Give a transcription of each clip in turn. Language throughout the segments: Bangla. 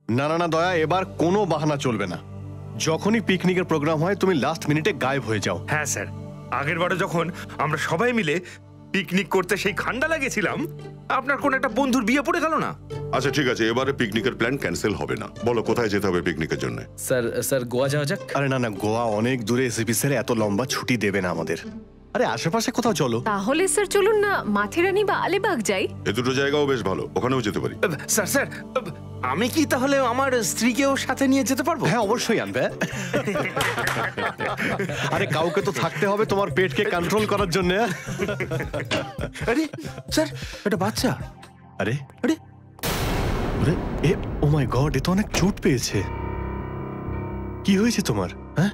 না না না দয়া, এবার কোনো বাহানা চলবে না। যখনই পিকনিকের প্রোগ্রাম হয় তুমি লাস্ট মিনিটে গায়েব হয়ে যাও। হ্যাঁ স্যার, আগের বারে যখন আমরা সবাই মিলে পিকনিক করতে সেই খান্ডালা গেছিলাম, আপনার কোন একটা বন্ধুর বিয়ে পড়ে গেল না? আচ্ছা ঠিক আছে, এবারে পিকনিকের প্ল্যান ক্যান্সেল হবে না। বলো কোথায় যেতে হবে পিকনিকের জন্য? স্যার গোয়া যাওয়া যাক। আরে না না, গোয়া অনেক দূরে, এসিপি স্যার এত লম্বা ছুটি দেবে না আমাদের। আরে আশেপাশে কোথাও চলো। তাহলে স্যার চলুন না মাথেরানি বা আলিবাগ যাই। এ দুটো জায়গাও বেশ ভালো, ওখানেও যেতে পারি। স্যার স্যার, আমি কি তাহলে আমার স্ত্রীকেও সাথে নিয়ে যেতে পারবো? হ্যাঁ অবশ্যই আনবে। আরে কাউকে তো থাকতে হবে তোমার পেটকে কন্ট্রোল করার জন্য। আরে স্যার, এটা বাচ্চা। আরে আরে আরে এ ও মাই গড, এ তো অনেক চোট পেয়েছে। কি হয়েছে তোমার? হ্যাঁ,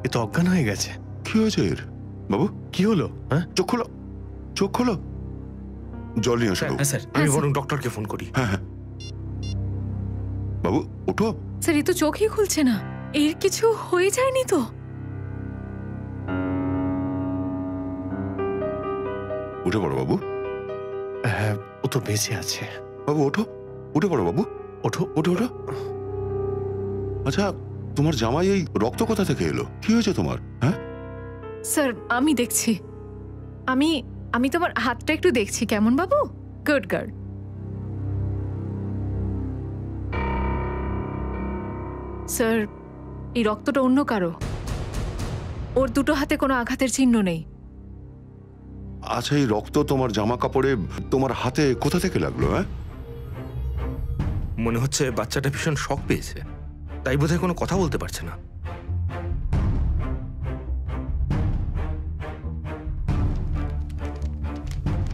এ তো অজ্ঞান হয়ে গেছে। কি হয়েছে এর? বাবু কি হলো? হ্যাঁ, চোখ খোলো, চোখ খোলো। জল নিয়ে আসো। হ্যাঁ স্যার, আমি বরং ডক্টরকে ফোন করি। হ্যাঁ হ্যাঁ বাবু ওঠো। স্যার এ তো চোখই খুলছে না, এর কিছু হয়ে যায়নি তো? উঠে পড়ো বাবু। হ্যাঁ ও তো বেঁচে আছে। বাবু ওঠো, উঠে পড়ো বাবু। ওঠো ওঠো ওঠো। আচ্ছা তোমার জামাই এই রক্ত কোথা থেকে এলো? কি হয়েছে তোমার? হ্যাঁ স্যার আমি দেখছি, আমি আমি তোমার হাতটা একটু দেখছি। কেমন বাবু? Good girl. স্যার এই রক্তটা অন্য কারো, ওর দুটো হাতে কোনো আঘাতের চিহ্ন নেই। আচ্ছা এই রক্ত তোমার জামা কাপড়ে, তোমার হাতে কোথা থেকে লাগলো? হ্যাঁ মনে হচ্ছে বাচ্চাটা ভীষণ শক পেয়েছে, তাই বোধহয় কোনো কথা বলতে পারছে না।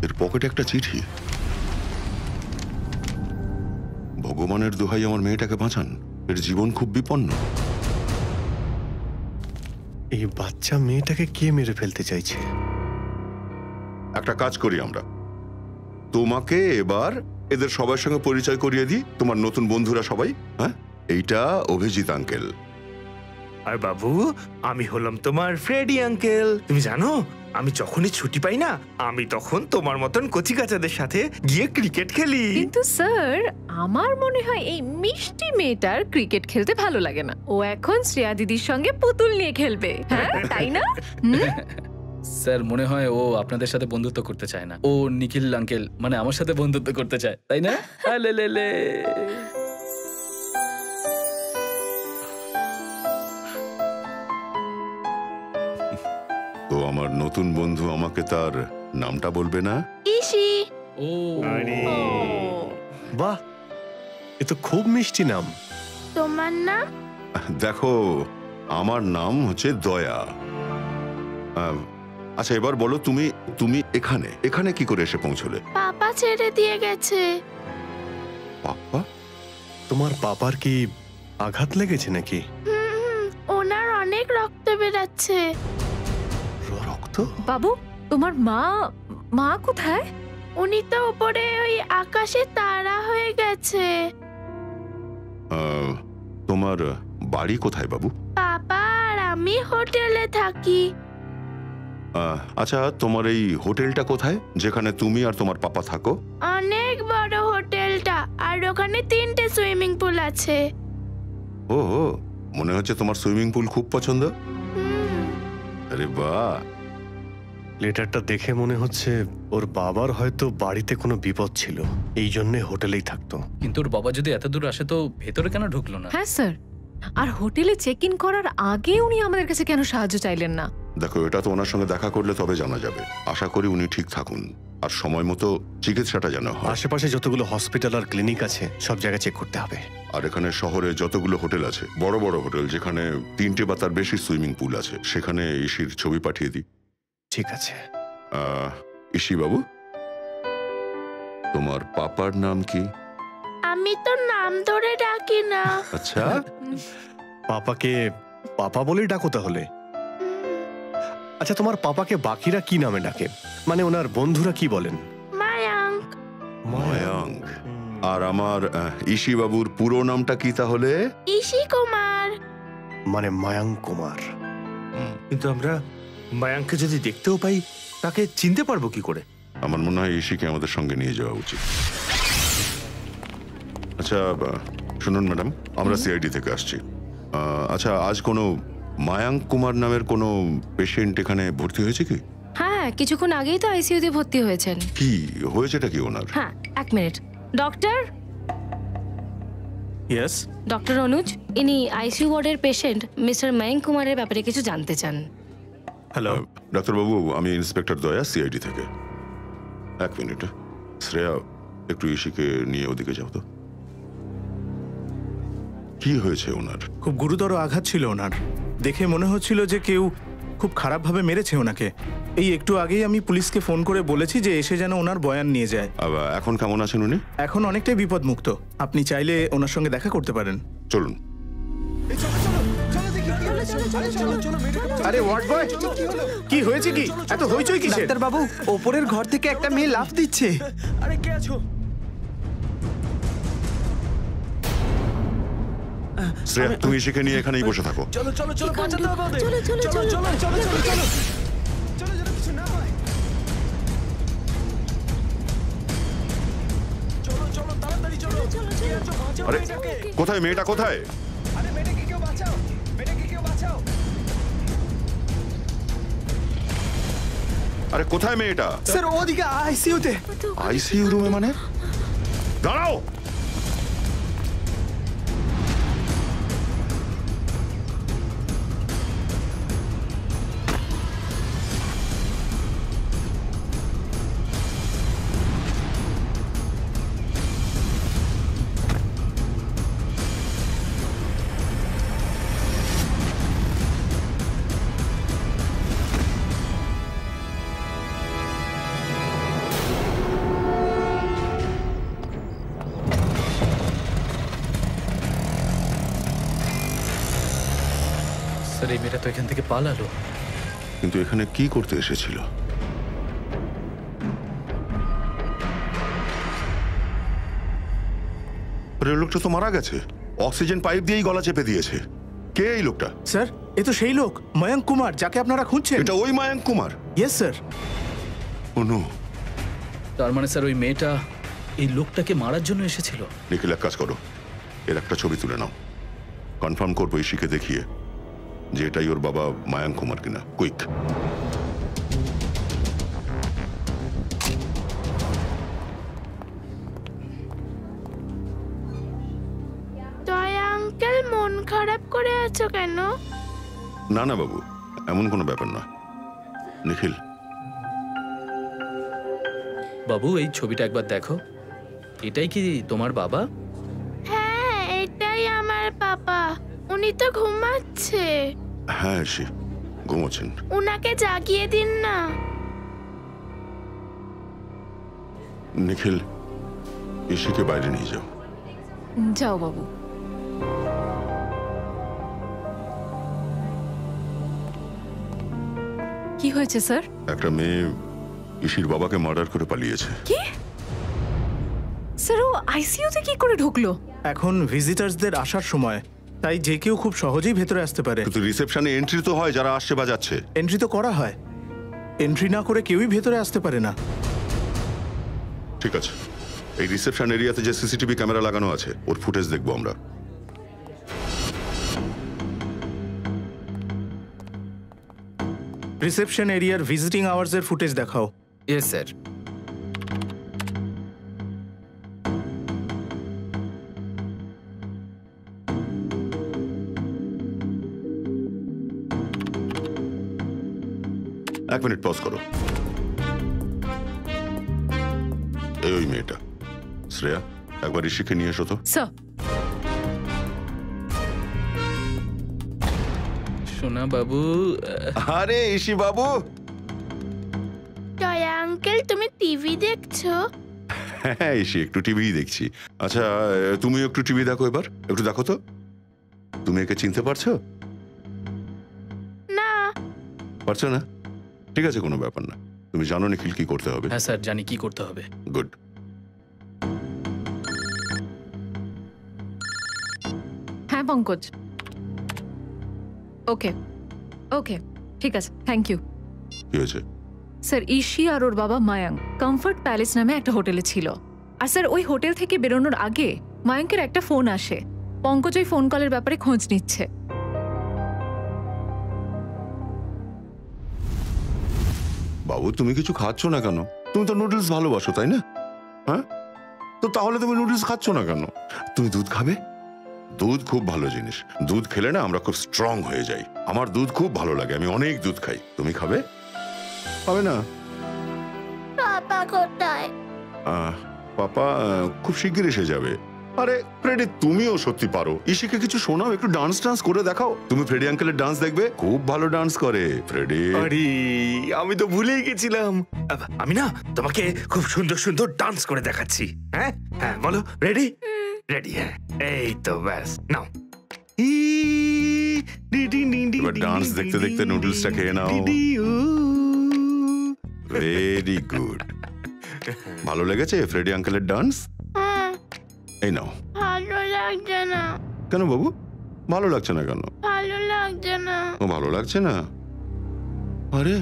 এর পকেটে একটা চিঠি। ভগবানের দোহাই আমার মেয়েটাকে বাঁচান, এর জীবন খুব বিপন্ন। এই বাচ্চা মেয়েটাকে কে মেরে ফেলতে চাইছে? একটা কাজ করি আমরা, তোমাকে এবার এদের সবার সঙ্গে পরিচয় করিয়ে দিই, তোমার নতুন বন্ধুরা সবাই। হ্যাঁ এইটা অভিজিৎ আঙ্কেল। আর বাবু আমি হলাম তোমার ফ্রেডি আঙ্কেল। তুমি জানো আমি যখনই ছুটি পাই না, আমি তখন তোমার মতন কচিকাচাদের সাথে গিয়ে ক্রিকেট খেলি। কিন্তু স্যার আমার মনে হয় এই মিষ্টি মেয়েটার ক্রিকেট খেলতে ভালো লাগে না। ও এখন শ্রেয়া দিদির সঙ্গে পুতুল নিয়ে খেলবে। হ্যাঁ তাই না? স্যার মনে হয় ও আপনাদের সাথে বন্ধুত্ব করতে চায় না, ও নিখিল আঙ্কেল মানে আমার সাথে বন্ধুত্ব করতে চায়, তাই না? লে লে লে। তো আমার নতুন বন্ধু আমাকে তার নামটা বলবে না? ইসি। ও বাহ, এ তো খুব মিষ্টি নাম। তোমার নাম? দেখো আমার নাম হচ্ছে দয়া। আচ্ছা এবার বলো, তুমি তুমি এখানে এখানে কি করে এসে পৌঁছলে? পাপা ছেড়ে দিয়ে গেছে। পাপা? তোমার পাপার কি আঘাত লেগেছে নাকি? ওনার অনেক রক্ত বেরাচ্ছে। রক্ত? বাবু তোমার মা মা কোথায়? উনি তো উপরে ওই আকাশে তারা হয়ে গেছে। তোমার বাড়ি কোথায় বাবু? পাপা আর আমি হোটেলে থাকি। আচ্ছা তোমার এই হোটেলটা কোথায় যেখানে তুমি আর তোমার পাপা থাকো? অনেক বড় হোটেলটা, আর ওখানে 3টে সুইমিং পুল আছে। ও মনে হচ্ছে তোমার সুইমিং পুল খুব পছন্দ। আরে বাহ, লেটারটা দেখে মনে হচ্ছে ওর বাবার হয়তো বাড়িতে কোনো বিপদ ছিল, এই জন্যে হোটেলেই থাকতো। কিন্তু ওর বাবা যদি এত দূর আসে তো ভেতরে কেন ঢুকলো না? হ্যাঁ স্যার, আর হোটেলে চেক ইন করার আগে উনি আমাদের কাছে কেন সাহায্য চাইলেন না? দেখো এটা তো ওনার সঙ্গে দেখা করলে তবে জানা যাবে। আশা করি উনি ঠিক থাকুন আর সময় মতো চিকিৎসাটা যেন হয়। আশেপাশে যতগুলো হসপিটাল আর ক্লিনিক আছে সব জায়গায় চেক করতে হবে। আর এখানে শহরে যতগুলো হোটেল আছে, বড় বড় হোটেল যেখানে 3টে বা তার বেশি সুইমিং পুল আছে, সেখানে ইসির ছবি পাঠিয়ে দিই। ঠিক আছে। ইসি বাবু, তোমার পাপার নাম কি? আমি তো নাম ধরে ডাকি না। আচ্ছা পাপাকে পাপা বলে ডাকো তাহলে। আচ্ছা তোমার পাপাকে বাকিরা কি নামে ডাকে, মানে ওনার বন্ধুরা কি বলেন? মায়াঙ্ক। ময়াঙ্ক। আর আমার ইসি বাবুর পুরো নামটা কি তাহলে? ইসি কুমার। মানে মায়াঙ্ক কুমার। কিন্তু আমরা মায়াঙ্ককে যদি দেখতেও পাই তাকে চিনতে পারবো কি করে? আমার মনে হয় ইসিকে আমাদের সঙ্গে নিয়ে যাওয়া উচিত। আচ্ছা শুনুন ম্যাডাম, আমরা সিআইডি থেকে আসছি। আচ্ছা, আজ কোনো মায়াঙ্ক কুমার নামের কোনো পেশেন্ট এখানে ভর্তি হয়েছে কি? হ্যাঁ, কিছুক্ষণ আগেই তো আইসিইউতে ভর্তি হয়েছেন। কি হয়েছেটা কি ওনার? হ্যাঁ, এক মিনিট। ডক্টর, ইয়েস, ডক্টর অনুজ, ইনি আইসিইউ ওয়ার্ডের পেশেন্ট মিস্টার মায়াঙ্ক কুমারের ব্যাপারে কিছু জানতে চান। হ্যালো ডাক্তারবাবু, আমি ইন্সপেক্টর দয়া, সিআইডি থেকে। এক মিনিট, শ্রেয়া একটু ইশিকে নিয়ে ওদিকে যাও তো। কি হয়েছে ওনার? খুব গুরুতর আঘাত ছিল ওনার। দেখে মনে হচ্ছিল যে কেউ খুব খারাপভাবে মেরেছে ওনাকে। এই একটু আগেই আমি পুলিশকে ফোন করে বলেছি যে এসে যেন ওনার বয়ান নিয়ে যায়। এখন কেমন আছেন উনি? এখন অনেকটাই বিপদমুক্ত। আপনি চাইলে ওনার সঙ্গে দেখা করতে পারেন। চলুন। আরে ওয়ার্ড বয়, কি হয়েছে? কি এত হইচই কিসের? ডাক্তার বাবু, ওপরের ঘর থেকে একটা মেয়ে লাফ দিচ্ছে। আরে কে আছো? শ্রেয়া, তুমি ইশিকে নিয়ে এখানেই বসে থাকো। চলো চলো চলো, বাঁচাতে হবে ওদের। চলো চলো চলো চলো চলো চলো চলো চলো চলো, যেন কিছু না হয়। চলো চলো তাড়াতাড়ি চলো। কে আছো? বাঁচাও আরে মেয়েটাকে। কোথায় মেয়েটা, কোথায়? আরে মেয়েটাকে কেউ বাঁচাও, মেয়েটাকে কেউ বাঁচাও। আরে কোথায় মেয়েটা? স্যার ওদিকে আইসিইউতে। আইসিইউ রুমে মানে? দাঁড়াও। স্যার, এই মেয়েটা তো এখান থেকে পালালো। কিন্তু এখানে কি করতে এসেছিল? লোকটা তো মারা গেছে, অক্সিজেন পাইপ দিয়েই গলা চেপে দিয়েছে। কে এই লোকটা? স্যার, এ তো সেই লোক মায়াঙ্ক কুমার যাকে আপনারা খুঁজছেন। এটা ওই মায়াঙ্ক কুমার? Yes sir. অনু, তার মানে স্যার ওই মেয়েটা এই লোকটাকে মারার জন্য এসেছিল। নিখিল, এক কাজ করো, এর একটা ছবি তুলে নাও। কনফার্ম করবো ইশিকে দেখিয়ে যে এটাই ওর বাবা মায়াঙ্ক কুমার কিনা। কুইক। দয়া আঙ্কেল, মন খারাপ করে আছো কেন? না না বাবু, এমন কোনো ব্যাপার না। নিখিল, বাবু, এই ছবিটা একবার দেখো। এটাই কি তোমার বাবা? হ্যাঁ, এটাই আমার বাবা। উনি তো ঘুমাচ্ছে। হ্যাঁ ইশি ঘুমোচ্ছেন। উনাকে জাগিয়ে দিন না। নিখিল, ইশিকে বাইরে নিয়ে যাও। যাও বাবু। কি হয়েছে স্যার? একটা মেয়ে ইশির বাবাকে মার্ডার করে পালিয়েছে। কি? স্যার, ও আইসিইউতে কি করে ঢুকলো? এখন ভিজিটার্সদের আসার সময়, তাই যে কেউ খুব সহজেই ভেতরে আসতে পারে। কিন্তু রিসেপশনে এন্ট্রি তো হয় যারা আসছে বা যাচ্ছে। এন্ট্রি তো করা হয়, এন্ট্রি না করে কেউই ভেতরে আসতে পারে না। ঠিক আছে, এই রিসেপশন এরিয়াতে যে সিসিটিভি ক্যামেরা লাগানো আছে ওর ফুটেজ দেখবো আমরা। রিসেপশন এরিয়ার ভিজিটিং আওয়ার্সের ফুটেজ দেখাও। Yes sir. এক মিনিট পজ করো। এই ওই মেয়েটা শ্রেয়া, একবার ইশিকে নিয়ে এসো তো। স্যার, সোনা বাবু। আরে ইশি বাবু। দয়া আঙ্কেল, তুমি টিভি দেখছো? হ্যাঁ ইশি, একটু টিভি দেখছি। আচ্ছা, তুমি একটু টিভি দেখো, এবার একটু দেখো তো। তুমি একে চিনতে পারছো? না। পারছো না? ঠিক আছে, কোনো ব্যাপার না। তুমি জানো নিখিল কি করতে হবে? হ্যাঁ স্যার, জানি কি করতে হবে। গুড। হ্যাঁ পঙ্কজ। ওকে ওকে, ঠিক আছে, থ্যাংক ইউ। কি হয়েছে? স্যার, ইশি আর ওর বাবা মায়াঙ্ক কমফর্ট প্যালেস নামে একটা হোটেলে ছিল। আর স্যার, ওই হোটেল থেকে বেরোনোর আগে মায়াঙ্কের একটা ফোন আসে, পঙ্কজ ওই ফোন কলের ব্যাপারে খোঁজ নিচ্ছে। বাবু তুমি কিছু খাচ্ছ না কেন? তুমি তো নুডলস ভালোবাসো তাই না? হ্যাঁ, তো তাহলে তুমি নুডলস খাচ্ছ না কেন? তুমি দুধ খাবে? দুধ খুব ভালো জিনিস। দুধ খেলে না আমরা খুব স্ট্রং হয়ে যাই। আমার দুধ খুব ভালো লাগে, আমি অনেক দুধ খাই। তুমি খাবে? খাবে না? পাপা কোথায়? পাপা খুব শিগগির এসে যাবে। আরে ফ্রেডি, তুমিও সত্যি পারো। ইশিকে কিছু শোনাও, একটু ডান্স টান্স করে দেখাও। তুমি ফ্রেডি আঙ্কেলের ডান্স দেখবে, খুব ভালো ডান্স করে ফ্রেডি। আরে আমি তো ভুলেই গেছিলাম। আমি না তোমাকে খুব সুন্দর সুন্দর ডান্স করে দেখাচ্ছি। হ্যাঁ হ্যাঁ, বলো রেডি? রেডি, হ্যাঁ। এই তো ব্যাস, নাও। এবার ডান্স দেখতে দেখতে নুডলসটা খেয়ে নাও। Very good. ভালো লেগেছে ফ্রেডি আঙ্কেলের ডান্স? এই নাও। ভালো লাগছে না। কেন বাবু, ভালো লাগছে না কেন? ভালো লাগছে না। ও, ভালো লাগছে না? আরে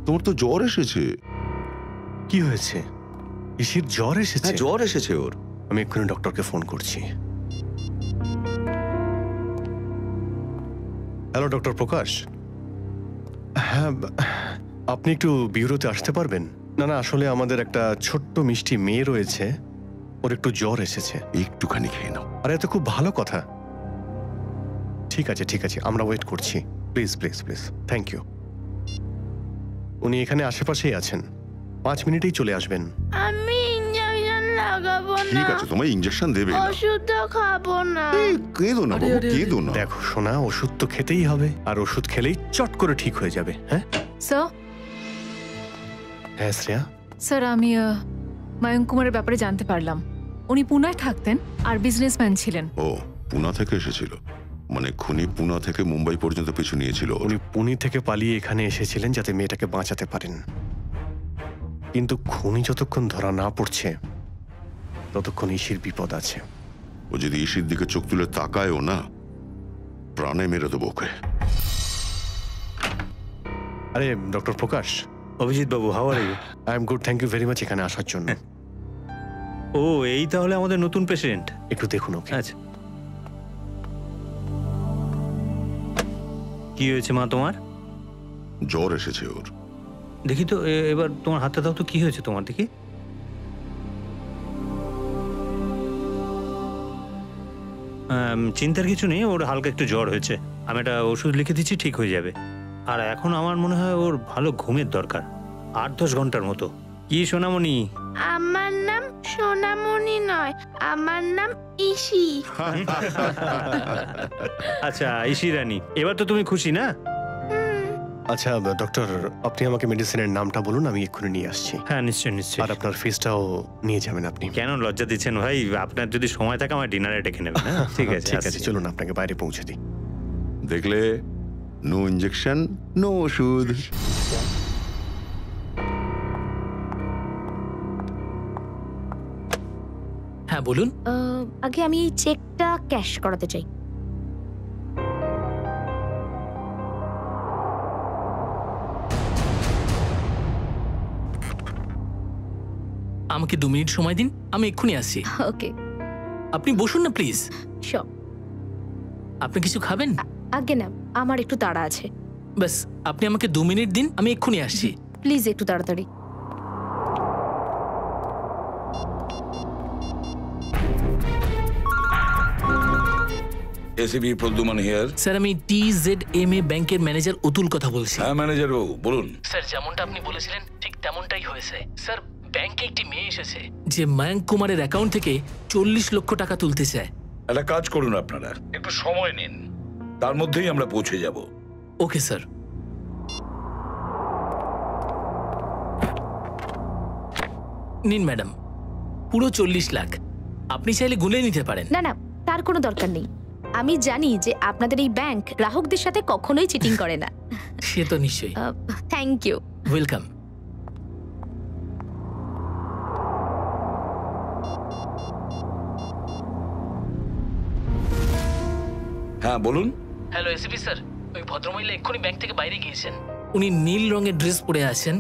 তোমার তো জ্বর এসেছে। কি হয়েছে? ইসির জ্বর এসেছে? জ্বর এসেছে ওর। আমি এক্ষুনি ডক্টরকে ফোন করছি। হ্যালো ডক্টর প্রকাশ। হ্যাঁ, আপনি একটু ব্যুরোতে আসতে পারবেন? না না, আসলে আমাদের একটা ছোট্ট মিষ্টি মেয়ে রয়েছে, ওর একটু জ্বর এসেছে। একটুখানি খেয়ে নাও। আরে এত খুব ভালো কথা। ঠিক আছে ঠিক আছে, আমরা ওয়েট করছি। Please please please, thank you. উনি এখানে আশেপাশেই আছেন, 5 মিনিটেই চলে আসবেন। আমি ইঞ্জেকশন লাগাবো না। ঠিক আছে, তোমায় ইঞ্জেকশন দেবে। ওষুধ খাবো না। কেঁদো না বাবু, কেঁদো না। দেখো সোনা, ওষুধ তো খেতেই হবে, আর ওষুধ খেলেই চট করে ঠিক হয়ে যাবে। হ্যাঁ স্যার। হ্যাঁ শ্রেয়া। স্যার, আমি মায়াঙ্ক কুমারের ব্যাপারে জানতে পারলাম। উনি পুনায় থাকতেন আর বিজনেসম্যান ছিলেন। ও, পুনা থেকে এসেছিল? মানে খুনি পুনা থেকে মুম্বাই পর্যন্ত পিছু নিয়েছিল? উনি পুনে থেকে পালিয়ে এখানে এসেছিলেন যাতে মেয়েটাকে বাঁচাতে পারেন, কিন্তু খুনি যতক্ষণ ধরা না পড়ছে ততক্ষণ ইসির বিপদ আছে। ও যদি ইসির দিকে চোখ তুলে তাকায়ও না, প্রাণে মেরে দেবো ওকে। আরে ডক্টর প্রকাশ। অভিজিৎ বাবু, how are you? I am good, thank you very much এখানে আসার জন্য। ও, এই তাহলে আমাদের নতুন পেশেন্ট। একটু দেখুন ওকে। আচ্ছা, কি হয়েছে মা তোমার? জ্বর এসেছে ওর। দেখি তো, এবার তোমার হাতে দাও তো, কি হয়েছে তোমার? দেখি। চিন্তার কিছু নেই, ওর হালকা একটু জ্বর হয়েছে। আমি একটা ওষুধ লিখে দিচ্ছি, ঠিক হয়ে যাবে। আর এখন আমার মনে হয় ওর ভালো ঘুমের দরকার, 8-10 ঘন্টার মতো। কি সোনামণি? আমার নাম সোনামণি নয়, আমার নাম ইসি। আচ্ছা ইসি রানী, এবার তো তুমি খুশি না? আচ্ছা ডক্টর, আপনি আমাকে মেডিসিনের নামটা বলুন, আমি এক্ষুনি নিয়ে আসছি। হ্যাঁ নিশ্চয়ই নিশ্চয়ই। আর আপনার ফিসটাও নিয়ে যাবেন আপনি। কেন লজ্জা দিচ্ছেন ভাই? আপনার যদি সময় থাকে আমার ডিনারে ডেকে নেবেন। ঠিক আছে ঠিক আছে, চলুন আপনাকে বাইরে পৌঁছে দিই। দেখলে, নো ইঞ্জেকশন, নো ওষুধ। হ্যাঁ বলুন। আগে আমি এই চেকটা ক্যাশ করাতে চাই। আমাকে 2 মিনিট সময় দিন, আমি এক্ষুনি আসছি। ওকে, আপনি বসুন না প্লিজ। শিওর। আপনি কিছু খাবেন? আগে না, আমার একটু তাড়া আছে। ব্যাস, আপনি আমাকে 2 মিনিট দিন, আমি এক্ষুনি আসছি। প্লিজ একটু তাড়াতাড়ি। ACB Pradyuman here. স্যার, আমি TZMA ব্যাংকের ম্যানেজার অতুল কথা বলছি। হ্যাঁ ম্যানেজার বাবু বলুন। স্যার, যেমনটা আপনি বলেছিলেন ঠিক তেমনটাই হয়েছে। স্যার, ব্যাংকে একটি মেয়ে এসেছে যে মায়াঙ্ক কুমারের অ্যাকাউন্ট থেকে 40 লক্ষ টাকা তুলতে চায়। একটা কাজ করুন, আপনারা একটু সময় নিন, তার মধ্যেই আমরা পৌঁছে যাব। Okay sir. নিন ম্যাডাম, পুরো 40 লাখ। আপনি চাইলে গুনে নিতে পারেন। না না, তার কোনো দরকার নেই। আমি জানি যে আপনাদের এই ব্যাংক গ্রাহকদের সাথে কখনোই চিটিং করে না। সে তো নিশ্চয়ই। Thank you. ওয়েলকাম। হ্যাঁ বলুন। হ্যালো এসিপি স্যার, ওই ভদ্রমহিলা এক্ষুনি ব্যাংক থেকে বাইরে গিয়েছেন। উনি নীল রঙের ড্রেস পরে আছেন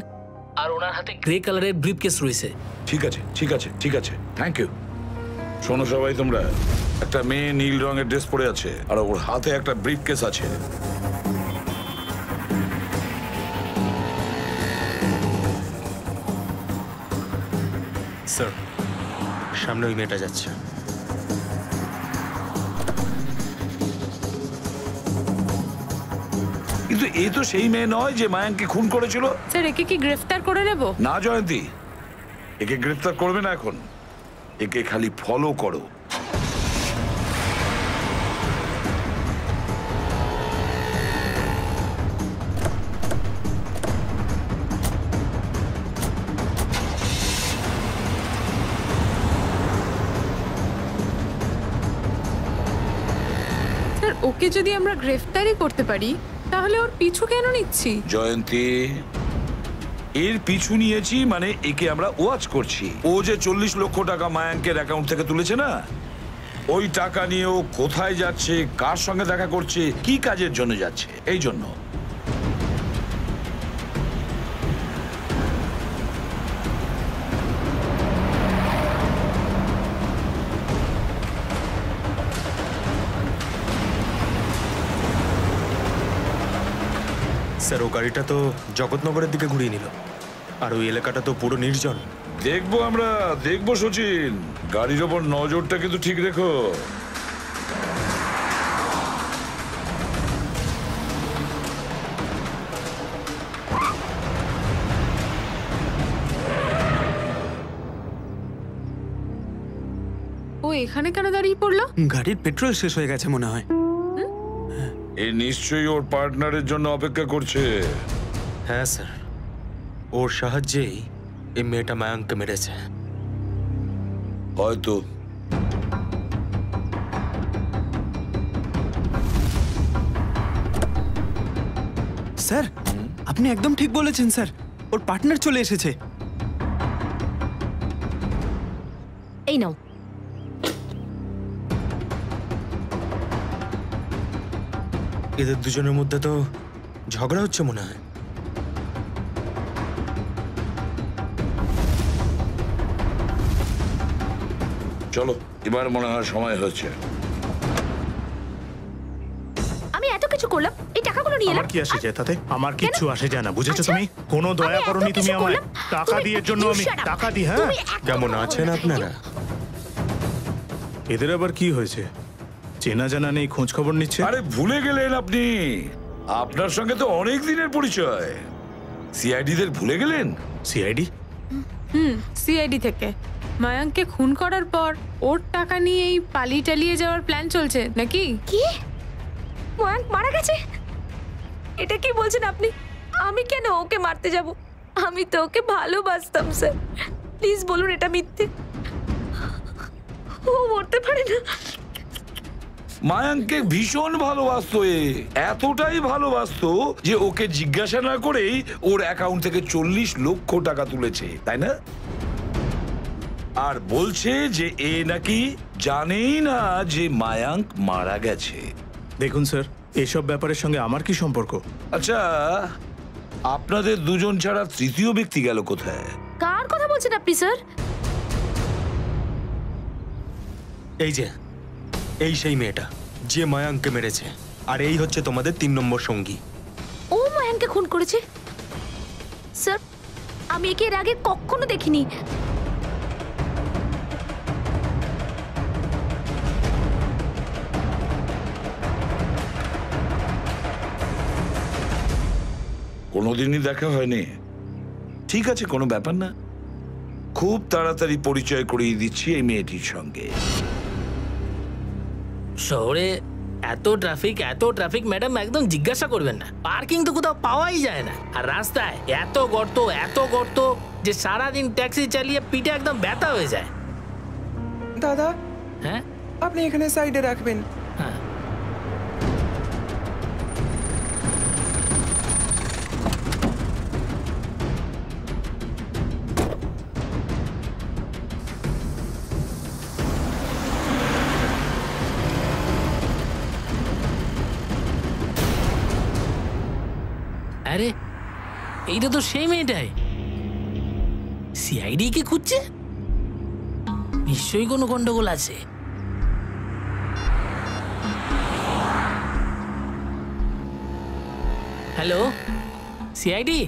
আর ওনার হাতে গ্রে কালারের ব্রিফকেস রয়েছে। ঠিক আছে ঠিক আছে ঠিক আছে, থ্যাংক ইউ। শোনো সবাই তোমরা, একটা মেয়ে নীল রঙের ড্রেস পরে আছে আর ওর হাতে একটা ব্রিফকেস আছে। স্যার, সামনে ওই মেয়েটা যাচ্ছে। কিন্তু এ তো সেই মেয়ে নয় যে মায়াঙ্ককে খুন করেছিল। স্যার, একে কি গ্রেফতার করে নেব? না জয়ন্তী, একে গ্রেফতার করবে না এখন, একে খালি ফলো করো। স্যার, ওকে যদি আমরা গ্রেফতারই করতে পারি তাহলে ওর পিছু কেন নিচ্ছি? জয়ন্তী, এর পিছু নিয়েছি মানে একে আমরা ওয়াচ করছি। ও যে 40 লক্ষ টাকা মায়াঙ্কের অ্যাকাউন্ট থেকে তুলেছে না, ওই টাকা নিয়ে ও কোথায় যাচ্ছে, কার সঙ্গে দেখা করছে, কি কাজের জন্য যাচ্ছে, এই জন্য। স্যার, ও গাড়িটা তো জগৎনগরের দিকে ঘুরিয়ে নিল, আর ওই এলাকাটা তো পুরো নির্জন। দেখবো আমরা, দেখবো সচিন, গাড়ির ওপর নজরটা কিন্তু ঠিক রেখো। ও এখানে কেন দাঁড়িয়ে পড়লো? গাড়ির পেট্রোল শেষ হয়ে গেছে মনে হয়। এ নিশ্চয়ই ওর পার্টনারের জন্য অপেক্ষা করছে। হ্যাঁ স্যার, ওর সাহায্যেই এই মেয়েটা মায়াঙ্ককে মেরেছে। হয়তো। স্যার, আপনি একদম ঠিক বলেছেন স্যার, ওর পার্টনার চলে এসেছে। এই নাও। এদের দুজনের মধ্যে তো ঝগড়া হচ্ছে মনে হয়। চলো, এবার মনে হয় সময় হচ্ছে। আমি এত কিছু করলাম, এই টাকাগুলো নিয়ে এলাম। আমার কি আসে যায় তাতে? আমার কিচ্ছু আসে যায় না, বুঝেছো তুমি? কোনো দয়া করনি তুমি আমায়। টাকা দিয়ে জন্য আমি টাকা দিই। হ্যাঁ, কেমন আছেন আপনারা? এদের আবার কি হয়েছে? চেনা জানা নেই, খোঁজ খবর নিচ্ছে। আরে ভুলে গেলেন আপনি, আপনার সঙ্গে তো অনেক দিনের পরিচয়। সিআইডি দের ভুলে গেলেন? সিআইডি? সিআইডি থেকে মায়াঙ্ককে খুন করার পর ওর টাকা নিয়ে এই পালিয়ে টালিয়ে যাওয়ার প্ল্যান চলছে নাকি? কি? মায়াঙ্ক মারা গেছে? এটা কি বলছেন আপনি? আমি কেন ওকে মারতে যাব? আমি তো ওকে ভালোবাসতাম স্যার। প্লিজ বলুন এটা মিথ্যে। ও মরতে পারে না। মায়াঙ্ককে ভীষণ ভালোবাসতো, এতটাই ভালোবাসতো যে ওকে জিজ্ঞাসা না করেই ওর অ্যাকাউন্ট থেকে 40 লক্ষ টাকা তুলেছে, তাই না? আর বলছে যে এ নাকি জানেই না যে মায়াঙ্ক মারা গেছে। দেখুন স্যার, এসব ব্যাপারের সঙ্গে আমার কি সম্পর্ক? আচ্ছা, আপনাদের দুজন ছাড়া তৃতীয় ব্যক্তি গেল কোথায়? কার কথা বলছেন আপনি স্যার? এই যে, এই সেই মেয়েটা যে মায়াঙ্ককে মেরেছে, আর এই হচ্ছে তোমাদের 3 নম্বর সঙ্গী। ও মায়াঙ্ককে খুন করেছে? স্যার, আমি একে এর আগে কখনো দেখিনি। কোনোদিনই দেখা হয়নি? ঠিক আছে, কোনো ব্যাপার না, খুব তাড়াতাড়ি পরিচয় করিয়ে দিচ্ছি এই মেয়েটির সঙ্গে। শহরে এত ট্রাফিক ম্যাডাম, একদম জিজ্ঞাসা করবেন না। পার্কিং তো কোথাও পাওয়াই যায় না, আর রাস্তায় এত গর্ত যে সারাদিন ট্যাক্সি চালিয়ে পিঠে একদম ব্যথা হয়ে যায়। দাদা, হ্যাঁ, আপনি এখানে সাইডে রাখবেন। হ্যাঁ, আরে এইটা তো সেই মেয়েটাই। সিআইডি কে খুঁজছে? নিশ্চয়ই কোনো গন্ডগোল আছে। Hello, CID?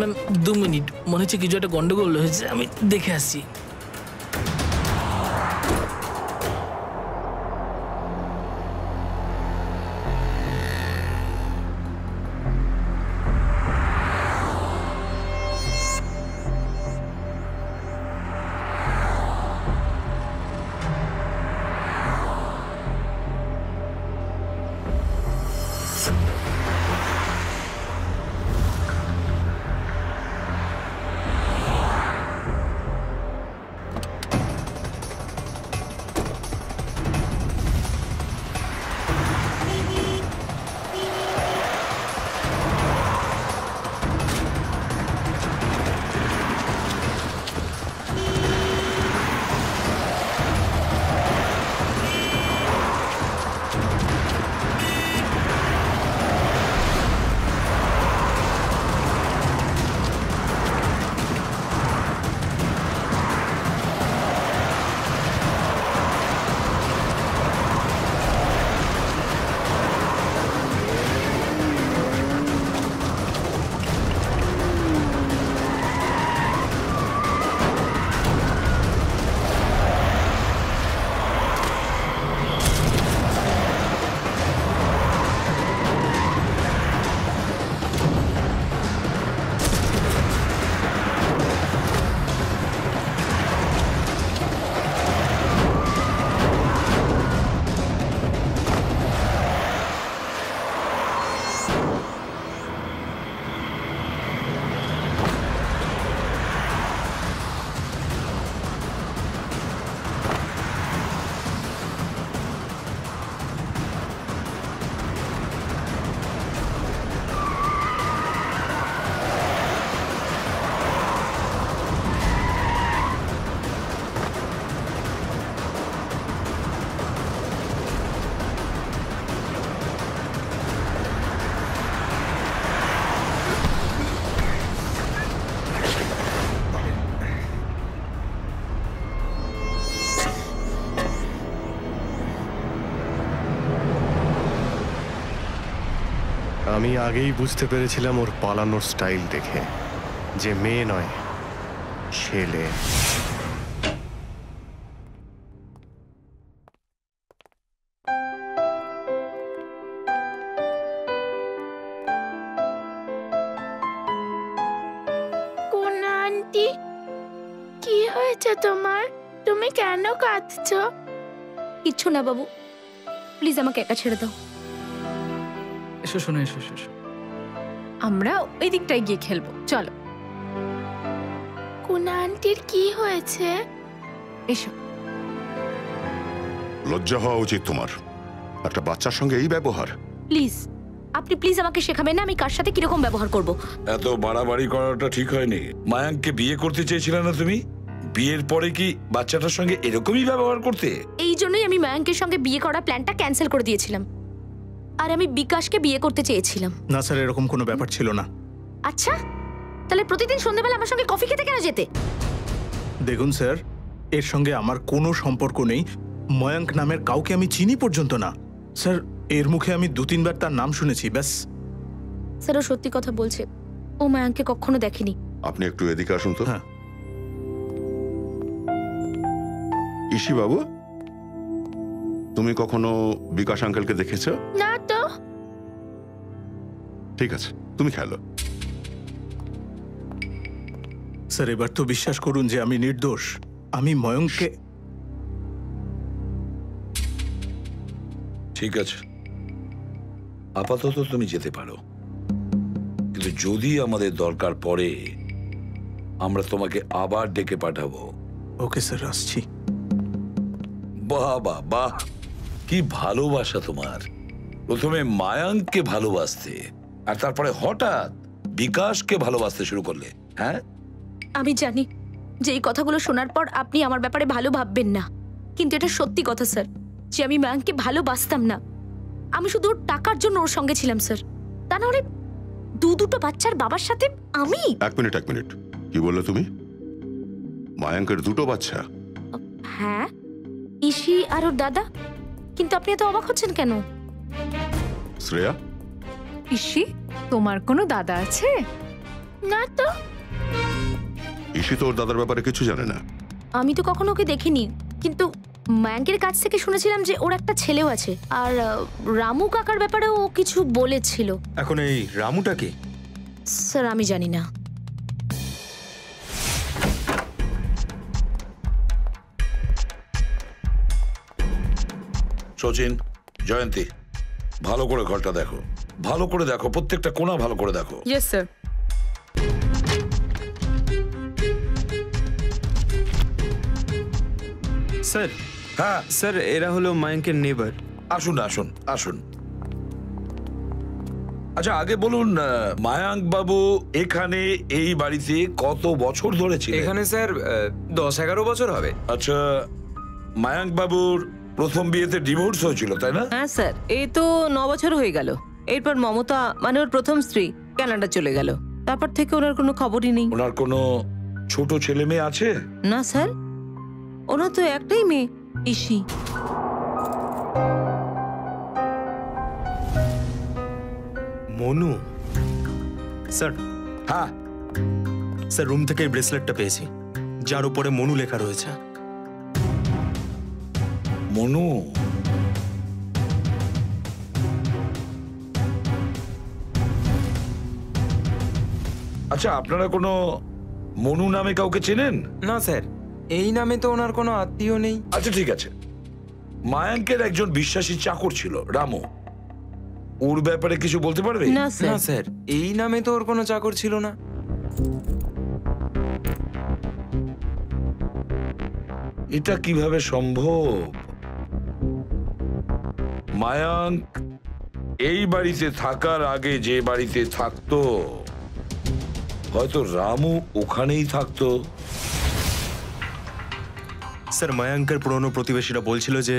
ম্যাম 2 মিনিট, মনে হচ্ছে কিছু একটা গন্ডগোল হয়েছে, আমি দেখে আসছি। আমি আগেই বুঝতে পেরেছিলাম ওর পালানোর স্টাইল দেখে যে মেয়ে নয়, ছেলে। কোন আন্টি, কি হয়েছে তোমার? তুমি কেন কাঁদছো? কিচ্ছু না বাবু, প্লিজ আমাকে একা ছেড়ে দাও। এসো শোনো, এসো এসো এসো। আমরা ওই দিকটায় গিয়ে খেলবো, চলো। কোন আন্টির কি হয়েছে? এসো। লজ্জা হওয়া উচিত তোমার, একটা বাচ্চার সঙ্গে এই ব্যবহার। প্লিজ, আপনি প্লিজ আমাকে শেখাবেন না আমি কার সাথে কিরকম ব্যবহার করব। এত বাড়াবাড়ি করাটা ঠিক হয়নি। মায়াঙ্ককে বিয়ে করতে চেয়েছিলে না তুমি? বিয়ের পরে কি বাচ্চাটার সঙ্গে এরকমই ব্যবহার করতে? এই জন্যই আমি মায়াঙ্কের সঙ্গে বিয়ে করা প্ল্যানটা ক্যান্সেল করে দিয়েছিলাম, আর আমি বিকাশকে বিয়ে করতে চেয়েছিলাম। না স্যার, এরকম কোনো ব্যাপার ছিল না। আচ্ছা, তাহলে প্রতিদিন সন্ধ্যাবেলা আমার সঙ্গে কফি খেতে কেন যেতে? দেখুন স্যার, এর সঙ্গে আমার কোনো সম্পর্ক নেই। ময়াঙ্ক নামের কাউকে আমি চিনি পর্যন্ত না। স্যার, এর মুখে আমি 2-3 বার তার নাম শুনেছি, ব্যাস। স্যার, ও সত্যি কথা বলছে, ও মায়াঙ্ককে কখনো দেখেনি। আপনি একটু এদিকে আসুন তো। হ্যাঁ। ইসি বাবু, তুমি কখনো বিকাশ আঙ্কেলকে দেখেছ? না তো। ঠিক আছে, তুমি খেলো। স্যার, এবার তো বিশ্বাস করুন যে আমি নির্দোষ। আমি ময়ঙ্ককে... ঠিক আছে, আপাতত তুমি যেতে পারো, কিন্তু যদি আমাদের দরকার পড়ে আমরা তোমাকে আবার ডেকে পাঠাবো। ওকে স্যার, আসছি। বাহ বাহ বাহ, কি ভালোবাসা তোমার। প্রথমে মায়াঙ্ককে ভালোবাসতে, আর তারপরে হঠাৎ বিকাশকে ভালোবাসতে শুরু করলে। হ্যাঁ, আমি জানি যে এই কথাগুলো শোনার পর আপনি আমার ব্যাপারে ভালো ভাববেন না, কিন্তু এটা সত্যি কথা স্যার, যে আমি মায়াঙ্ককে ভালোবাসতাম না। আমি শুধু ওর টাকার জন্য ওর সঙ্গে ছিলাম স্যার। তা নাহলে দুটো বাচ্চার বাবার সাথে আমি। এক মিনিট, কি বললে তুমি? মায়াঙ্কের দুটো বাচ্চা? হ্যাঁ, ইসি আর ওর দাদা। কিন্তু আপনি এত অবাক হচ্ছেন কেন? শ্রেয়া, ইসি, তোমার কোনো দাদা আছে? না তো। ইসি তো ওর দাদার ব্যাপারে কিছু জানে না। আমি তো কখনো ওকে দেখিনি, কিন্তু মায়াঙ্কের কাছ থেকে শুনেছিলাম যে ওর একটা ছেলেও আছে, আর রামু কাকার ব্যাপারেও ও কিছু বলেছিল। এখন এই রামুটা কে? স্যার আমি জানি না। সচিন, জয়ন্তী, ভালো করে ঘরটা দেখো, ভালো করে দেখো, প্রত্যেকটা কোণা ভালো করে দেখো। Yes sir. স্যার, হ্যাঁ স্যার এরা হলো মায়াঙ্কের নেবার। আসুন আসুন আসুন। আচ্ছা আগে বলুন, মায়াঙ্ক বাবু এখানে এই বাড়িতে কত বছর ধরে ছিলেন? এখানে স্যার 10-11 বছর হবে। আচ্ছা, মায়াঙ্ক বাবুর প্রথম বিয়েতে ডিভোর্স হয়েছিল তাই না? হ্যাঁ স্যার, এই তো 9 বছর হয়ে গেল। এরপর মমতা মানে ওর প্রথম স্ত্রী কানাডা চলে গেল। তারপর থেকে ওনার কোনো খবরই নেই। ওনার কোনো ছোট ছেলে মেয়ে আছে? না স্যার, ওনার তো একটাই মেয়ে, ইসি। মনু স্যার। হ্যাঁ স্যার, রুম থেকে ব্রেসলেটটা পেয়েছি, যার উপরে মনু লেখা রয়েছে। মনু? আচ্ছা, আপনারা কোনো মনু নামে কাউকে চেনেন? না স্যার, এই নামে তো ওনার কোনো আত্মীয় নেই। আচ্ছা ঠিক আছে, মায়াঙ্কের একজন বিশ্বাসী চাকর ছিল রামু, ওর ব্যাপারে কিছু বলতে পারবে? না স্যার, এই নামে তো ওর কোনো চাকর ছিল না। এটা কিভাবে সম্ভব? মায়াঙ্ক এই বাড়িতে থাকার আগে যে বাড়িতে থাকতো, হয়তো রামু ওখানেই থাকতো। স্যার, মায়াঙ্কের পুরনো প্রতিবেশীরা বলছিল যে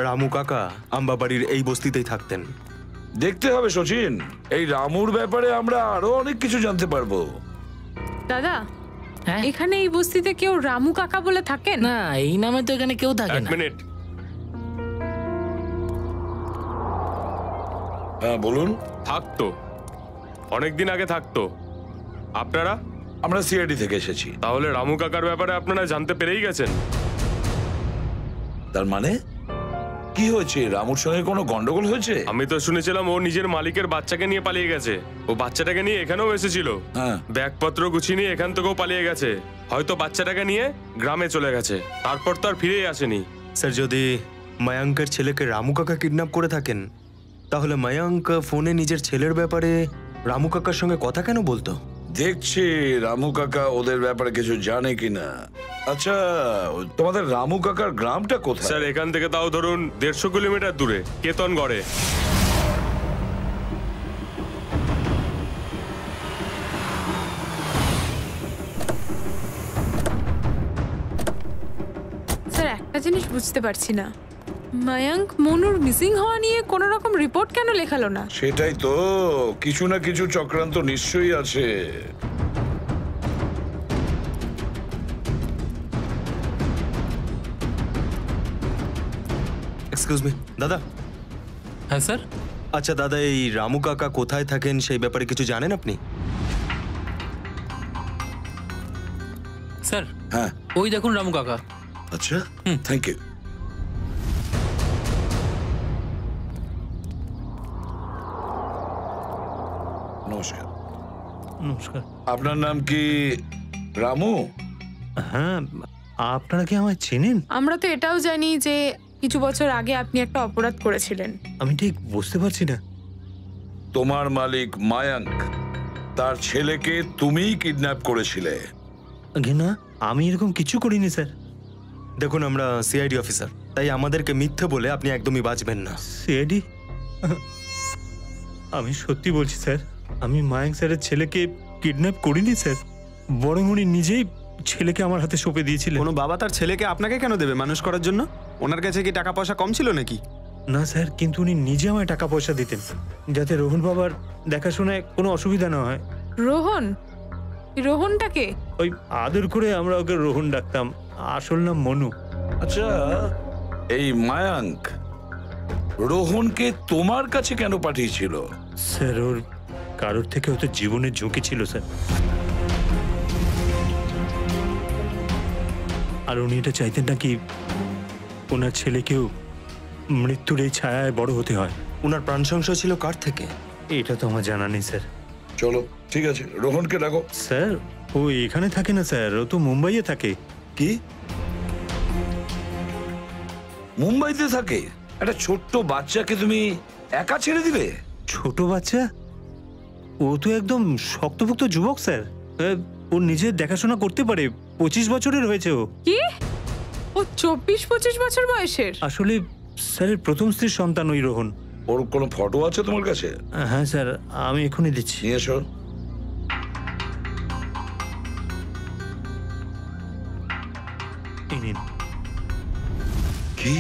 রামু কাকা আম্বাবাড়ির এই বস্তিতেই থাকতেন। দেখতে হবে সচিন, এই রামুর ব্যাপারে আমরা আরো অনেক কিছু জানতে পারবো। দাদা, এখানে এই বস্তিতে কেউ রামু কাকা বলে থাকেন? না, এই নামে তো এখানে কেউ থাকে না। এক মিনিট। হ্যাঁ বলুন। থাকতো, অনেকদিন আগে থাকতো। আপনারা? আমরা সিআইডি থেকে এসেছি। তাহলে রামু কাকার ব্যাপারে আপনারা জানতে পেরেই গেছেন। তার মানে কি হয়েছে? রামুর সঙ্গে কোনো গন্ডগোল হয়েছে? আমি তো শুনেছিলাম ও নিজের মালিকের বাচ্চাকে নিয়ে পালিয়ে গেছে। ও বাচ্চাটাকে নিয়ে এখানেও এসেছিল, ব্যাগপত্র গুছিয়ে নিয়ে এখান থেকেও পালিয়ে গেছে। হয়তো বাচ্চাটাকে নিয়ে গ্রামে চলে গেছে, তারপর তো আর ফিরেই আসেনি। স্যার, যদি মায়াঙ্কের ছেলেকে রামু কাকা কিডন্যাপ করে থাকেন, তাহলে মায়াঙ্ক ফোনে নিজের ছেলের ব্যাপারে রামু কাকার সঙ্গে কথা কেন বলতো? দেখছি রামু কাকা ওদের ব্যাপারে কিছু জানে কিনা। আচ্ছা, তোমাদের রামু কাকার গ্রামটা কোথায়? স্যার, এখান থেকে তাও ধরুন 150 কিলোমিটার দূরে, কেতনগড়ে। স্যার, একটা জিনিস বুঝতে পারছি না, মায়াঙ্ক মনুর মিসিং হওয়া নিয়ে কোনো রকম রিপোর্ট কেন লেখালো না? সেটাই তো, কিছু না কিছু চক্রান্ত নিশ্চয়ই আছে। এক্সকিউজ মি দাদা। হ্যাঁ স্যার। আচ্ছা দাদা, এই রামু কাকা কোথায় থাকেন সেই ব্যাপারে কিছু জানেন আপনি? স্যার, হ্যাঁ ওই দেখুন রামু কাকা। আচ্ছা, থ্যাংক ইউ। নমস্কার। নমস্কার। আপনার নাম কি রামু? হ্যাঁ, আপনারা কি আমায় চেনেন? আমরা তো এটাও জানি যে কিছু বছর আগে আপনি একটা অপরাধ করেছিলেন। আমি ঠিক বুঝতে পারছি না। তোমার মালিক মায়াঙ্ক, তার ছেলেকে তুমিই কিডন্যাপ করেছিলে। না, আমি এরকম কিছু করিনি স্যার। দেখুন আমরা সিআইডি অফিসার, তাই আমাদেরকে মিথ্যে বলে আপনি একদমই বাঁচবেন না। সিআইডি? আমি সত্যি বলছি স্যার, আমি মায়াঙ্ক স্যারের ছেলেকে কিডন্যাপ করিনি স্যার, বরং উনি নিজেই ছেলেকে আমার হাতে সঁপে দিয়েছিলেন। কোনো বাবা তার ছেলেকে আপনাকে কেন দেবে মানুষ করার জন্য? ওনার কাছে কি টাকা পয়সা কম ছিল নাকি? না স্যার, কিন্তু উনি নিজে আমায় টাকা পয়সা দিতেন যাতে রোহন বাবার দেখাশোনায় কোনো অসুবিধা না হয়। রোহন? রোহনটাকে? ওই আদর করে আমরা ওকে রোহন ডাকতাম, আসল নাম মনু। আচ্ছা, এই মায়াঙ্ক রোহনকে তোমার কাছে কেন পাঠিয়েছিল? স্যার ওর কারোর থেকে হয়তো জীবনের ঝুঁকি ছিল স্যার, আর উনি এটা চাইতেন নাকি ওনার ছেলেকেও মৃত্যুর এই ছায়ায় বড় হতে হয়। ওনার প্রাণ সংশয় ছিল কার থেকে? এটা তো আমার জানা নেই স্যার। চলো ঠিক আছে, রোহনকে ডাকো। স্যার ও এখানে থাকে না স্যার, ও তো মুম্বাইয়ে থাকে। কি? মুম্বাইতে থাকে? একটা ছোট্ট বাচ্চাকে তুমি একা ছেড়ে দিবে? ছোট বাচ্চা? ও তো একদম শক্তপোক্ত যুবক স্যার, ও নিজের দেখাশোনা করতে পারে। 25 বছরের হয়েছে ও। কি? ও 24-25 বছর বয়সের? আসলে স্যারের প্রথম স্ত্রীর সন্তান ওই রোহন। ওর কোনো ফটো আছে তোমার কাছে? হ্যাঁ স্যার, আমি এখনই দিচ্ছি। নিয়ে এসো। কি?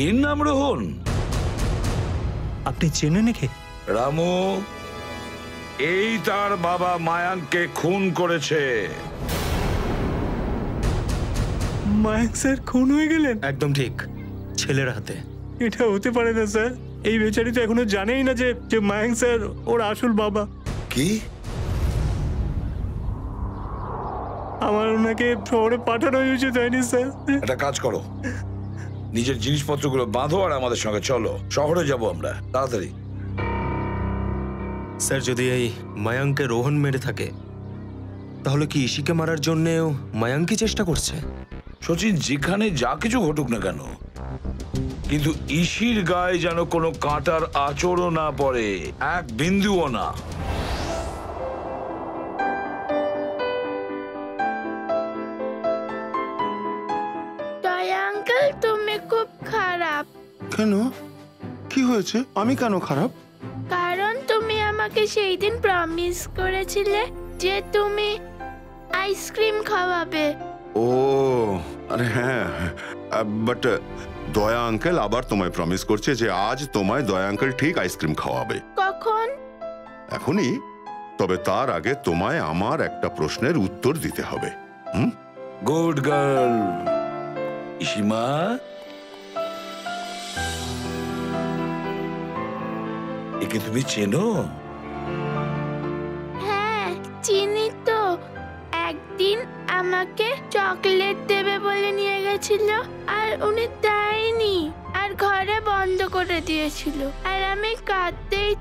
এর নাম রোহন? আপনি চেনেন নাকি? রামু, এই তার বাবা মায়াঙ্ককে খুন করেছে। মায়াঙ্ক স্যার খুন হয়ে গেলেন? একদম ঠিক, ছেলের হাতে। এটা হতে পারে না স্যার, এই বেচারি তো এখনো জানেই না যে মায়াঙ্ক স্যার ওর আসল বাবা। কি? আমার ওনাকে শহরে পাঠানো হয়েছে, তাইনি স্যার? একটা কাজ করো, নিজের জিনিসপত্রগুলো বাঁধো আর আমাদের সঙ্গে চলো, শহরে যাব আমরা, তাড়াতাড়ি। স্যার যদি এই মায়াঙ্ককে রোহন মেরে থাকে, তাহলে কি ইশিকে মারার জন্যেও মায়াঙ্কই চেষ্টা করছে? সচিন, যেখানে যা কিছু ঘটুক না কেন, কিন্তু ইশির গায়ে যেন কোনো কাঁটার আঁচড়ও না পড়ে, এক বিন্দুও না। আঙ্কেল তুমি খুব খারাপ। কেন? কি হয়েছে? আমি কেন খারাপ? কারণ তুমি আমাকে সেই দিন প্রমিস করেছিলে যে তুমি আইসক্রিম খাওয়াবে। ও আরে হ্যাঁ, বাট দয়া আঙ্কেল আবার তোমায় প্রমিস করছে যে আজ তোমায় দয়া আঙ্কেল ঠিক আইসক্রিম খাওয়াবে। কখন? এখনই। তবে তার আগে তোমায় আমার একটা প্রশ্নের উত্তর দিতে হবে। Good girl. ইশিমা, একে তুমি চেনো? হ্যাঁ চিনি তো, একদিন আমাকে চকলেট দেবে বলে নিয়ে গেছিল আর উনি দেয়নি, আর ঘরে বন্ধ করে দিয়েছিল, আর আমি কাঁদতেই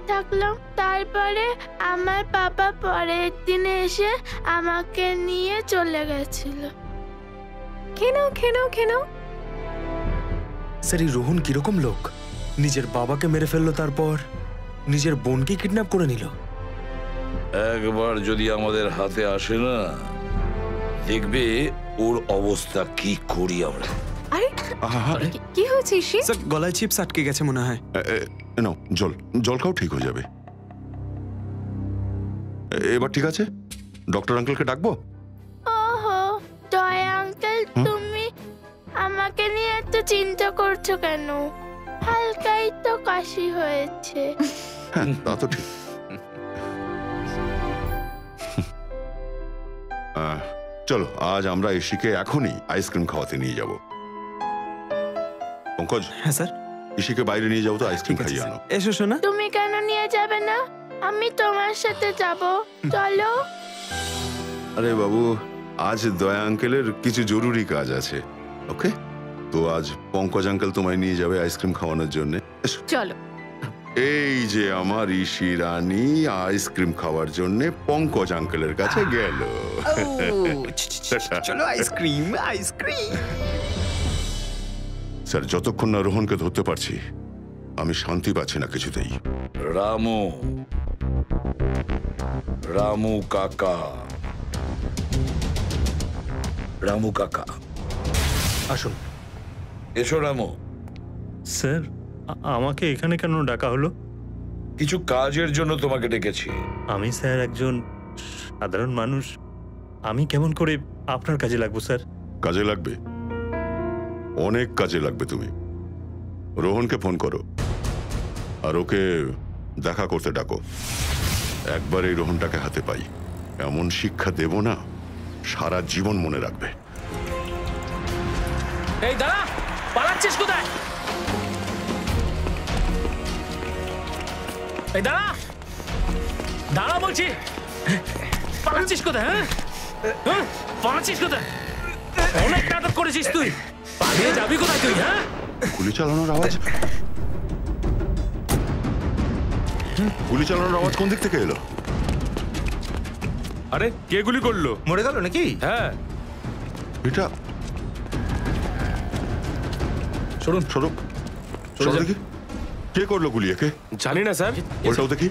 থাকলাম। তারপরে আমার পাপা পরের দিনে এসে আমাকে নিয়ে চলে গেছিল। কেন? স্যার এই রোহন কিরকম লোক? নিজের বাবাকে মেরে ফেললো, তারপর নিজের বোনকে কিডন্যাপ করে নিল। একবার যদি আমাদের হাতে আসে না, দেখবে ওর অবস্থা কি করি আমরা। আরে কি হয়েছে? স্যার গলায় চিপস আটকে গেছে মনে হয়। নাও জল খাও, ঠিক হয়ে যাবে। এবার ঠিক আছে? ডক্টর আঙ্কেলকে ডাকবো? ওহো দয়া আঙ্কেল, তুমি আমাকে নিয়ে এত চিন্তা করছো কেন? হালকাই তো কাশি হয়েছে। হ্যাঁ তা তো ঠিক। চলো আজ আমরা ইশিকে এখনই আইসক্রিম খাওয়াতে নিয়ে যাব। পঙ্কজ। হ্যাঁ স্যার। ইশিকে বাইরে নিয়ে যাও তো, আইসক্রিম খাইয়ে আনো। এসো শোনা। তুমি কেন নিয়ে যাবে না? আমি তোমার সাথে যাব, চলো। আরে বাবু, আজ দয়া আঙ্কেলের কিছু জরুরি কাজ আছে। ওকে, তো আজ পঙ্কজ আঙ্কেল তোমায় নিয়ে যাবে আইসক্রিম খাওয়ানোর জন্য। চলো। এই যে আমার ইশি রানী আইসক্রিম খাওয়ার জন্য পঙ্কজ আঙ্কেলের কাছে গেল। চলো আইসক্রিম। স্যার যতক্ষণ না রোহনকে ধরতে পারছি আমি শান্তি পাচ্ছি না কিছুতেই। রামু, রামু কাকা, রামু কাকা আসুন। এসো রামু। স্যার, আমাকে এখানে কেন ডাকা হলো? কিছু কাজের জন্য তোমাকে ডেকেছি। আমি স্যার একজন সাধারণ মানুষ, আমি কেমন করে আপনার কাজে লাগবো স্যার? কাজে লাগবে, অনেক কাজে লাগবে তুমি। রোহনকে ফোন করো আর ওকে দেখা করতে ডাকো। একবার এই রোহনটাকে হাতে পাই, এমন শিক্ষা দেব না সারা জীবন মনে রাখবে। এই দাঁড়া, পালাচ্ছিস কোথায়? এই দাঁড়া, দাঁড়া বলছি। পালাচ্ছিস কোথায়? হ্যাঁ, পালাচ্ছিস কোথায়? অনেক নাটক করেছিস তুই, পালিয়ে যাবি কোথায় তুই? হ্যাঁ, গুলি চালানোর আওয়াজ, গুলি চালানোর আওয়াজ কোন দিক থেকে এলো? আরে কে গুলি করলো? মরে গেল নাকি? হ্যাঁ, এটা সরুন সরুন দেখি, কে করলো গুলি একে? জানি না স্যার। ওটাও দেখি।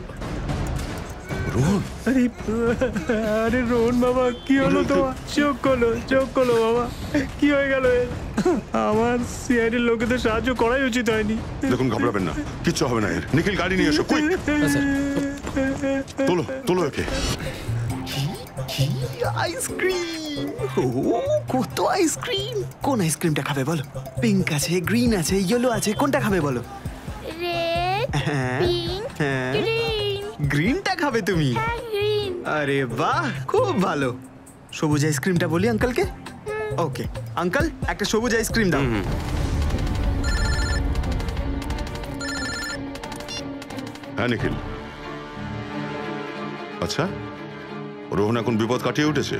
রোহন, আরে রোহন বাবা, কি হলো তোমার? চোখ খোলো বাবা, কি হয়ে গেল? আমার সিআইডির লোকেদের সাহায্য করাই উচিত হয়নি। দেখুন ঘাবড়াবেন না, কিচ্ছু হবে না এর। নিখিল গাড়ি নিয়ে এসো, কুইক। তোলো তোলো একে। আইসক্রিম, কত আইসক্রিম! কোন আইসক্রিমটা খাবে বলো? পিঙ্ক আছে, গ্রিন আছে, ইয়েলো আছে, কোনটা খাবে বলো? Red, pink, green. গ্রিনটা খাবে তুমি? গ্রিন। আরে বাহ, খুব ভালো। সবুজ আইসক্রিমটা বলি আঙ্কেলকে? ওকে আঙ্কেল, একটা সবুজ আইসক্রিম দাও। হ্যাঁ নিখিল, আচ্ছা রোহন এখন বিপদ কাটিয়ে উঠেছে?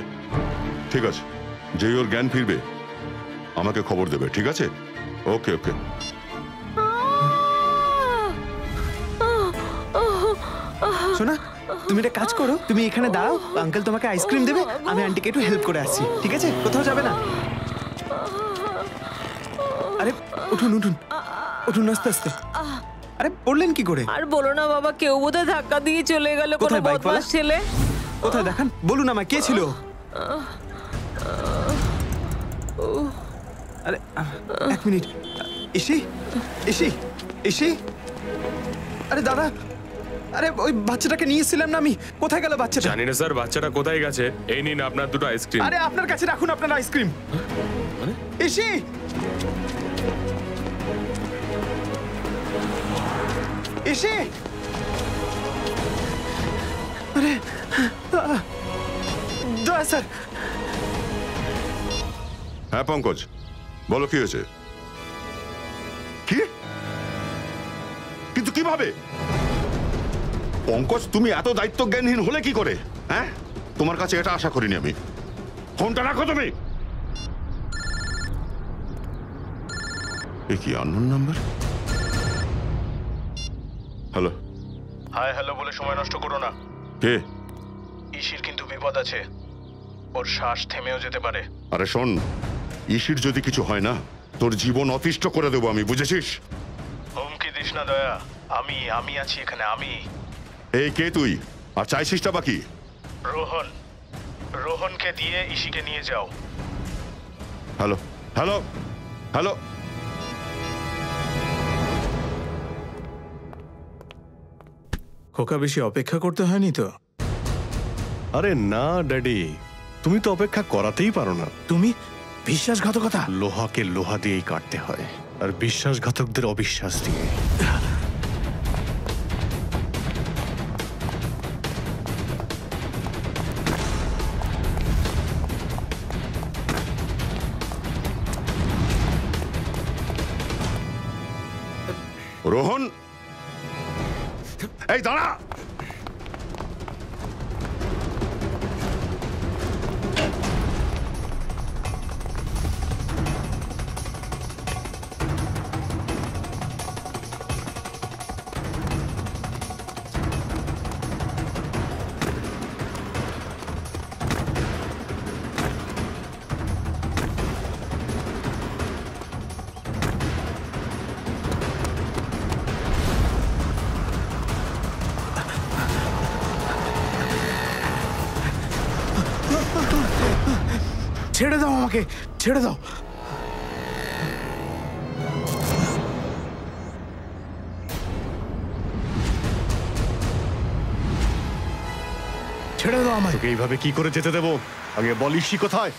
ঠিক আছে, যেই ওর জ্ঞান ফিরবে আমাকে খবর দেবে, ঠিক আছে? ওকে ওকে। শোনা, তুমি একটা কাজ করো, তুমি এখানে দাঁড়াও, আঙ্কেল তোমাকে আইসক্রিম দেবে, আমি আন্টিকে একটু হেল্প করে আসছি, ঠিক আছে? কোথাও যাবে না। আরে উঠুন উঠুন উঠুন, আস্তে আস্তে। আরে পড়লেন কি করে? আর বলো না বাবা, কেউ বোধহয় ধাক্কা দিয়ে চলে গেল, কোনো বদমাশ ছেলে। কোথায় দেখান, বলুন আমায়, কে ছিল? আরে এক মিনিট, ইসি ইসি ইসি। আরে দাদা, আরে ওই বাচ্চাটাকে নিয়েছিলাম না আমি, কোথায় গেল বাচ্চাটা? জানি না স্যার, বাচ্চাটা কোথায় গেছে। এই নিন আপনার দুটো আইসক্রিম। আরে আপনার কাছে রাখুন আপনার আইসক্রিম। EC, EC. আরে দয়া স্যার। হ্যাঁ পঙ্কজ, বলো কি হয়েছে? কি? কিন্তু কিভাবে? পঙ্কজ, তুমি এত দায়িত্ব জ্ঞানহীন হলে কি করে? হ্যাঁ, তোমার কাছে এটা আশা করিনি আমি। ফোনটা রাখো তুমি। এ কি unknown number? Hello. Hi hello বলে সময় নষ্ট করো না। কে? ইসির কিন্তু বিপদ আছে, ওর শ্বাস থেমেও যেতে পারে। আরে শোন, ইসির যদি কিছু হয় না, তোর জীবন অতিষ্ঠ করে দেবো আমি, বুঝেছিস? হুমকি দিস না দয়া, আমি আছি এখানে, আমি। এই কে তুই, আর চাইছিসটা বাকি? রোহনকে দিয়ে ইসিকে নিয়ে যাও। Hello hello hello. খোকা, বেশি অপেক্ষা করতে হয়নি তো? আরে না ড্যাডি, তুমি তো অপেক্ষা করাতেই পারো না। তুমি বিশ্বাসঘাতকতা। লোহাকে লোহা দিয়েই কাটতে হয়, আর বিশ্বাসঘাতকদের অবিশ্বাস দিয়ে। রোহন, এই দাঁড়া। ছেড়ে দাও আমাকে, ছেড়ে দাও। ছেড়ে দাও আমায়। তোকে এইভাবে কি করে যেতে দেবো? আগে বলিসই কোথায়?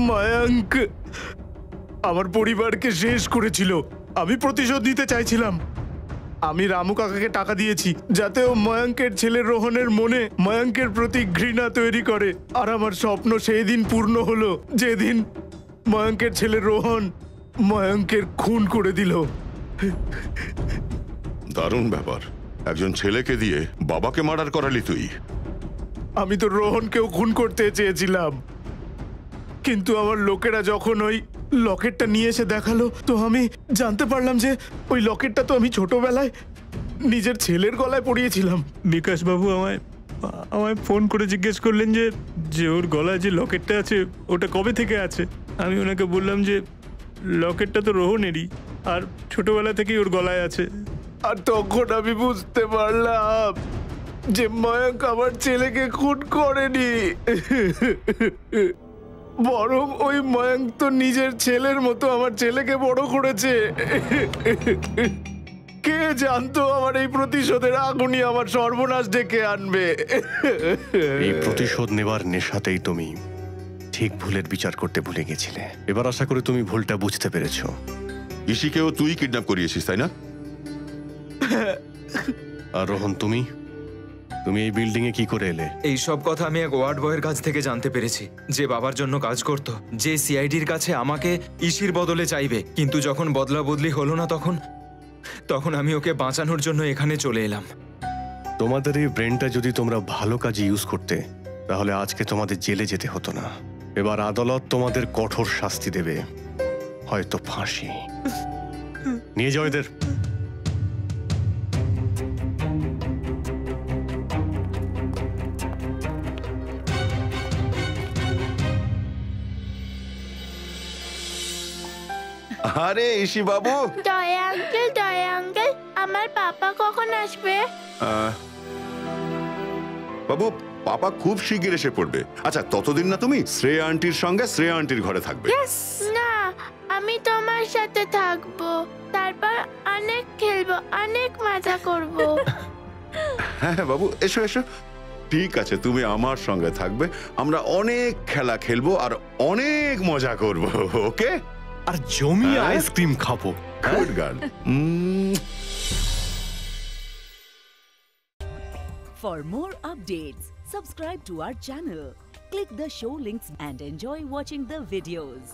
মায়াঙ্ক আমার পরিবারকে শেষ করেছিল। আমি প্রতিশোধ নিতে চাইছিলাম। আমি রামু কাকাকে টাকা দিয়েছি যাতে ও ময়াঙ্কের ছেলে রোহনের মনে ময়াঙ্কের প্রতি ঘৃণা তৈরি করে। আর আমার স্বপ্ন সেই দিন পূর্ণ হলো যেদিন ময়াঙ্কের ছেলে রোহন ময়াঙ্কের খুন করে দিল। দারুণ ব্যাপার, একজন ছেলেকে দিয়ে বাবাকে মার্ডার করালি তুই। আমি তো রোহনকেও খুন করতে চেয়েছিলাম, কিন্তু আমার লোকেরা যখন ওই লকেটটা নিয়ে এসে দেখালো তো আমি জানতে পারলাম যে ওই লকেটটা তো আমি ছোটবেলায় নিজের ছেলের গলায় পরিয়েছিলাম। বিকাশ বাবু আমায় ফোন করে জিজ্ঞেস করলেন যে ওর গলায় যে লকেটটা আছে ওটা কবে থেকে আছে। আমি ওনাকে বললাম যে লকেটটা তো রোহনেরই, আর ছোটবেলা থেকেই ওর গলায় আছে। আর তখন আমি বুঝতে পারলাম যে ময়ঙ্ক আমার ছেলেকে খুন করেনি, বরং ওই ময়ঙ্ক তো নিজের ছেলের মতো আমার ছেলেকে বড় করেছে। কে জানতো আমার এই প্রতিশোধের আগুনই আমার সর্বনাশ ডেকে আনবে। এই প্রতিশোধ নেবার নেশাতেই তুমি ঠিক ভুলের বিচার করতে ভুলে গেছিলে। এবার আশা করি তুমি ভুলটা বুঝতে পেরেছো। ইশিকেও তুই কিডন্যাপ করিয়েছিস তাই না? আর রোহন, তুমি তুমি এই বিল্ডিং এ কি করে এলে? এই সব কথা আমি এক ওয়ার্ড বয়ের কাছ থেকে জানতে পেরেছি, যে বাবার জন্য কাজ করত, যে সিআইডির কাছে আমাকে ইসির বদলে চাইবে, কিন্তু যখন বদলা বদলি হলো না তখন আমি ওকে বাঁচানোর জন্য এখানে চলে এলাম। তোমাদের এই ব্রেনটা যদি তোমরা ভালো কাজে ইউজ করতে, তাহলে আজকে তোমাদের জেলে যেতে হতো না। এবার আদালত তোমাদের কঠোর শাস্তি দেবে, হয়তো ফাঁসি। নিয়ে যাও এদের। আরে ইসি বাবু, দয়া আঙ্কেল, আমার পাপা কখন আসবে? বাবু পাপা খুব শিগগির এসে পড়বে। আচ্ছা, ততদিন না তুমি শ্রেয়া আন্টির সঙ্গে শ্রেয়া আন্টির ঘরে থাকবে। না, আমি তোমার সাথে থাকবো, তারপর অনেক খেলবো, অনেক মজা করব। হ্যাঁ হ্যাঁ বাবু, এসো এসো। ঠিক আছে, তুমি আমার সঙ্গে থাকবে, আমরা অনেক খেলা খেলবো আর অনেক মজা করব। ওকে? আর জমিয়ে আইসক্রিম খাবো। Good girl. For more updates, subscribe to our channel, click the show links and enjoy watching the videos.